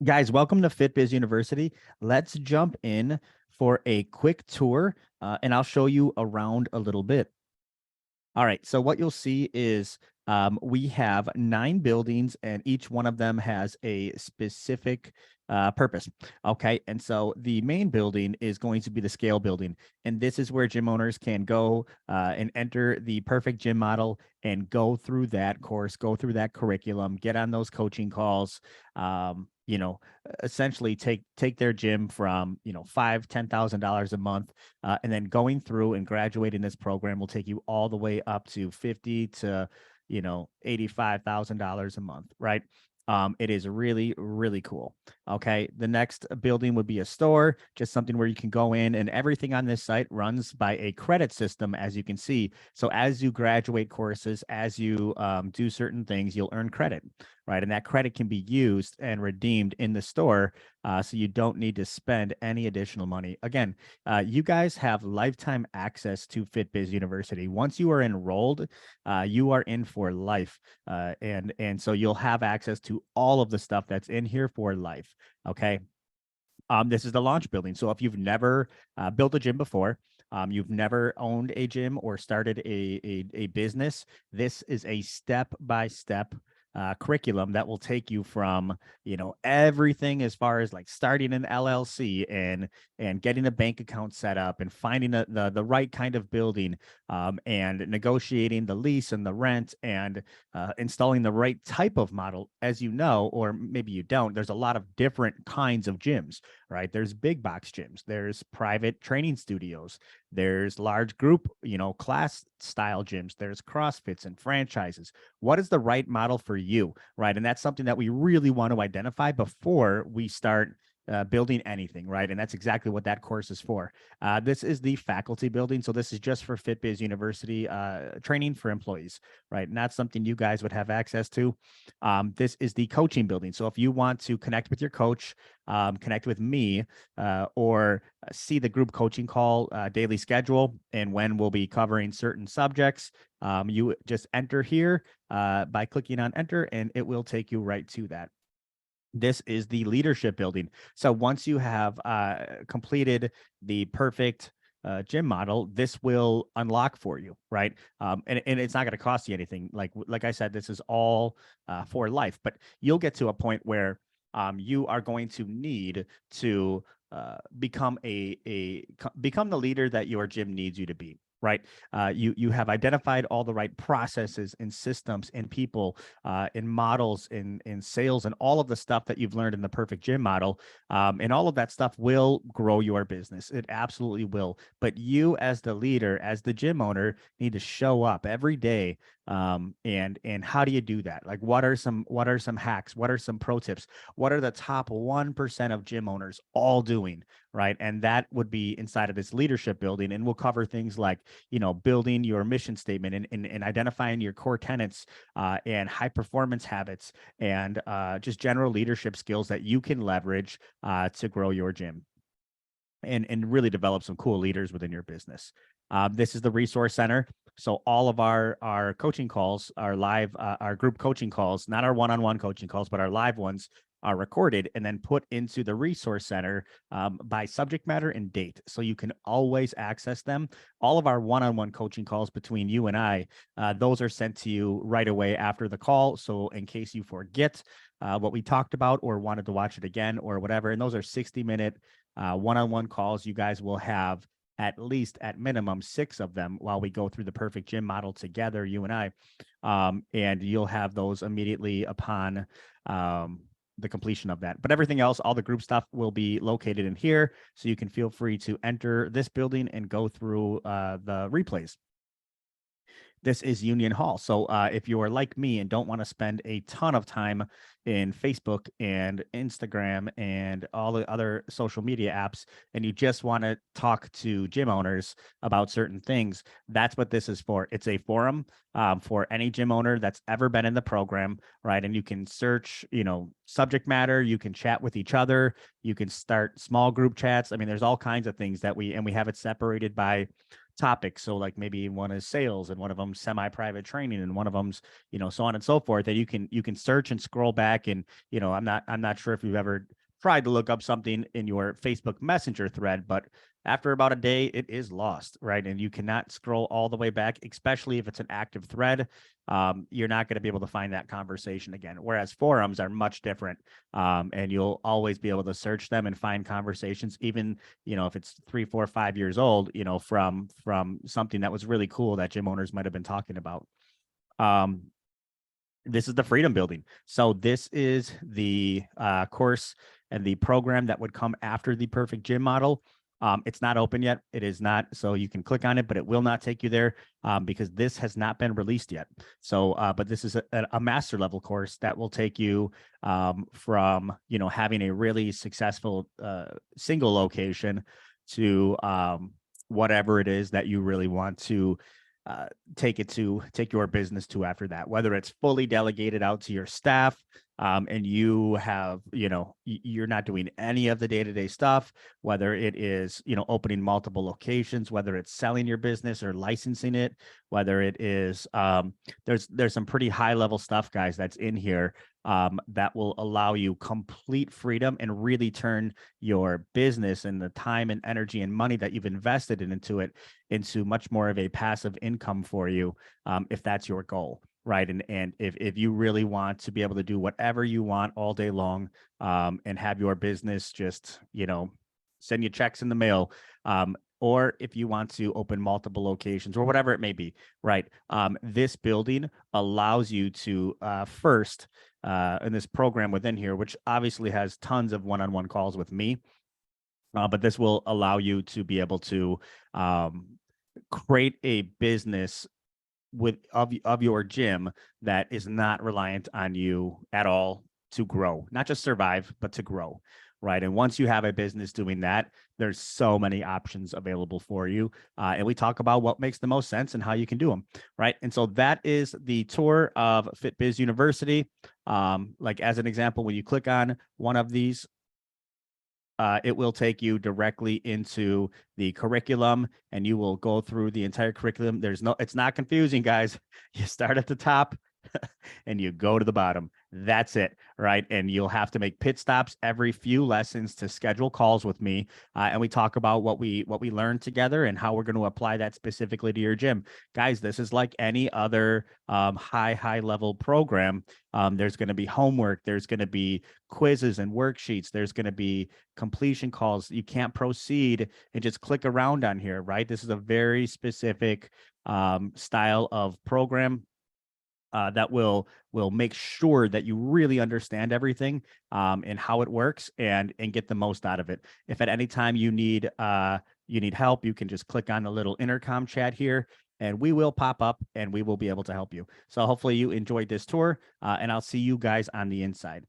Guys, welcome to FitBiz University. Let's jump in for a quick tour, and I'll show you around a little bit. All right, so what you'll see is we have 9 buildings, and each one of them has a specific purpose. Okay, and so the main building is going to be the scale building, and this is where gym owners can go and enter the perfect gym model and go through that course, go through that curriculum, get on those coaching calls. Essentially take their gym from $5,000-$10,000 a month, and then going through and graduating this program will take you all the way up to 50 to $85,000 a month, right? It is really, really cool. Okay. The next building would be a store, just something where you can go in, and everything on this site runs by a credit system, as you can see. So as you graduate courses, as you do certain things, you'll earn credit, right? And that credit can be used and redeemed in the store. So you don't need to spend any additional money. Again, you guys have lifetime access to FitBiz University. Once you are enrolled, you are in for life. And so you'll have access to all of the stuff that's in here for life. Okay. This is the launch building. So if you've never built a gym before, you've never owned a gym or started a business, this is a step-by-step curriculum that will take you from everything as far as like starting an LLC and getting a bank account set up and finding the right kind of building, and negotiating the lease and the rent, and installing the right type of model. As you know, or maybe you don't, there's a lot of different kinds of gyms, right? There's big box gyms, there's private training studios, there's large group, class style gyms, there's CrossFits and franchises. What is the right model for you, right? And that's something that we really want to identify before we start building anything, right? And that's exactly what that course is for. This is the faculty building. So this is just for FitBiz University training for employees, right? Not something you guys would have access to. This is the coaching building. So if you want to connect with your coach, connect with me, or see the group coaching call daily schedule and when we'll be covering certain subjects, you just enter here by clicking on enter, and it will take you right to that. This is the leadership building. So once you have completed the perfect gym model, this will unlock for you, right? And it's not going to cost you anything. Like I said, this is all for life, but you'll get to a point where you are going to need to become become the leader that your gym needs you to be. Right. You have identified all the right processes and systems and people, in models, in sales, and all of the stuff that you've learned in the perfect gym model. And all of that stuff will grow your business. It absolutely will. But you, as the leader, as the gym owner, need to show up every day. And how do you do that? Like, what are some hacks? What are some pro tips? What are the top 1% of gym owners all doing? Right. And that would be inside of this leadership building. And we'll cover things like, building your mission statement, and identifying your core tenets, and high performance habits, and just general leadership skills that you can leverage to grow your gym and really develop some cool leaders within your business. This is the resource center. So all of our coaching calls, our live, our group coaching calls, not our one-on-one coaching calls, but our live ones, are recorded and then put into the resource center by subject matter and date. So you can always access them. All of our one-on-one coaching calls between you and I, those are sent to you right away after the call. So in case you forget what we talked about or wanted to watch it again or whatever, and those are 60-minute one-on-one calls. You guys will have at least, at minimum, 6 of them while we go through the perfect gym model together, you and I. And you'll have those immediately upon the completion of that. But everything else, all the group stuff, will be located in here. So you can feel free to enter this building and go through the replays. This is Union Hall. So if you are like me and don't want to spend a ton of time in Facebook and Instagram and all the other social media apps, and you just want to talk to gym owners about certain things, that's what this is for. It's a forum for any gym owner that's ever been in the program, right? And you can search, subject matter, you can chat with each other, you can start small group chats. I mean, there's all kinds of things that we have it separated by topics. So like maybe one is sales and one of them semi-private training and one of them's, so on and so forth, that you can search and scroll back. And, I'm not sure if you've ever tried to look up something in your Facebook Messenger thread, but after about a day, it is lost, right? And you cannot scroll all the way back, especially if it's an active thread. You're not going to be able to find that conversation again. Whereas forums are much different, and you'll always be able to search them and find conversations, even if it's 3, 4, 5 years old, from something that was really cool that gym owners might have been talking about. This is the freedom building. So this is the course and the program that would come after the perfect gym model. It's not open yet. It is not. So you can click on it, but it will not take you there because this has not been released yet. So, but this is a master level course that will take you from, having a really successful single location to whatever it is that you really want to take your business to after that, whether it's fully delegated out to your staff, and you have, you're not doing any of the day-to-day stuff, whether it is, opening multiple locations, whether it's selling your business or licensing it, whether it is, there's some pretty high level stuff, guys, that's in here that will allow you complete freedom and really turn your business and the time and energy and money that you've invested into it into much more of a passive income for you, if that's your goal, right? And if you really want to be able to do whatever you want all day long, and have your business just, send you checks in the mail, or if you want to open multiple locations or whatever it may be, right? This building allows you to first, in this program within here, which obviously has tons of one-on-one calls with me, but this will allow you to be able to create a business of your gym that is not reliant on you at all to grow, not just survive, but to grow, right? And once you have a business doing that, there's so many options available for you. And we talk about what makes the most sense and how you can do them, right? And so that is the tour of FitBiz University. Like as an example, when you click on one of these, it will take you directly into the curriculum and you will go through the entire curriculum. It's not confusing, guys. You start at the top and you go to the bottom. That's it, right? And you'll have to make pit stops every few lessons to schedule calls with me, and we talk about what we learned together and how we're going to apply that specifically to your gym, guys. This is like any other high level program. There's going to be homework. There's going to be quizzes and worksheets. There's going to be completion calls. You can't proceed and just click around on here, right? This is a very specific style of program that will make sure that you really understand everything, and how it works, and get the most out of it. If at any time you need help, you can just click on the little intercom chat here and we will pop up and we will be able to help you. So hopefully you enjoyed this tour, and I'll see you guys on the inside.